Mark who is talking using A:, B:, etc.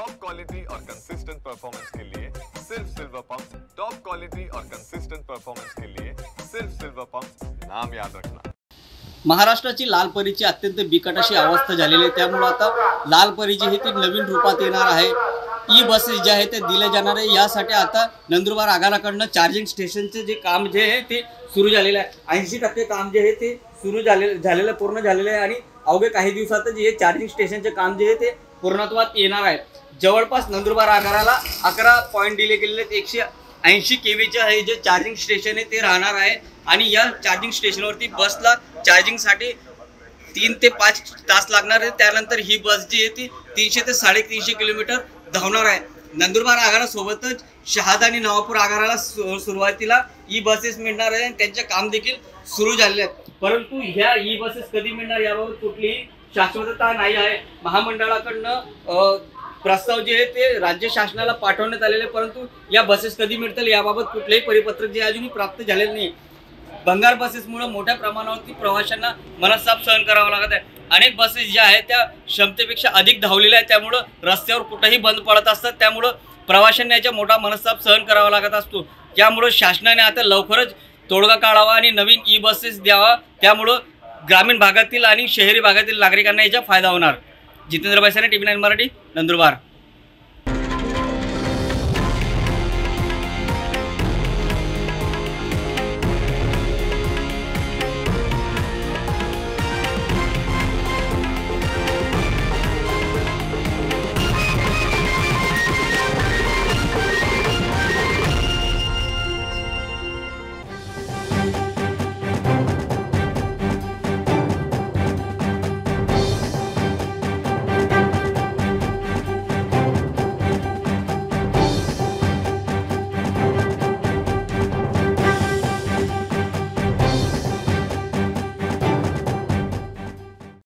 A: Top quality और consistent performance के लिए सिर्फ सिल्वर पंप। टॉप क्वालिटी और कंसिस्टेंट परफॉर्मेंस के लिए सिर्फ सिल्वर पंप, नाम याद रखना।
B: महाराष्ट्राची लाल परीची अत्यंत बिकट अशी अवस्था झालेली आहे। त्यामुळे आता लाल परी जी आहे ती नवीन रूपात येणार आहे। ई बसेस जे आहेत ते दिले जाणार आहे। यासाठी आता नंदुरबार आगाराकडनं चार्जिंग स्टेशनचे जे काम जे आहे ते सुरू झालेलं आहे। 80% काम जे आहे ते सुरू झालेलं पूर्ण झालेलं आहे आणि अवघे काही दिवसातच हे चार्जिंग स्टेशनचे काम जे आहे ते पूर्णत्वात येणार आहे। जवळपास नंदुरबार आगाराला 11 पॉइंट दिले गेलेले आहेत। 180 केवीचे आहे जे चार्जिंग स्टेशन आहे ते राहणार आहे आणि या चार्जिंग स्टेशनवरती बसला चार्जिंगसाठी 3 ते 5 तास लागणार आहे। त्यानंतर ही बस जी आहे ती 300 ते 350 किलोमीटर धावणार आहे। नंदुरबार आगारासोबतच शहादा आणि नवापूर आगाराला सुरुवातीला ई बसेस मिळणार आहे। त्यांचे काम देखील सुरू झालेले आहेत, परंतु ह्या ई बसेस कधी मिळणार याबाबत कुठलीही शाश्वतता नाही आहे। महामंडळाकडनं प्रस्ताव जे आहे ते राज्य शासनाला पाठवण्यात आलेले, परंतु या बसेस कधी मिळतील याबाबत कुठलेही परिपत्रक जे अजूनही प्राप्त झालेले नाही। भंगार बसेसमुळे मोठ्या प्रमाणावरती प्रवाशांना मनस्ताप सहन करावा लागत आहे। अनेक बसेस ज्या आहेत त्या क्षमतेपेक्षा अधिक धावलेल्या आहेत, त्यामुळे रस्त्यावर कुठेही बंद पडत असतात। त्यामुळे प्रवाशांना याचा मोठा मनस्ताप सहन करावा लागत असतो। त्यामुळे शासनाने आता लवकरच तोडगा काढावा आणि नवीन ई बसेस द्यावा, त्यामुळे ग्रामीण भागातील आणि शहरी भागातील नागरिकांना याचा फायदा होणार। जितेंद्र बैसाने, TV9 मराठी, नंदुरबार।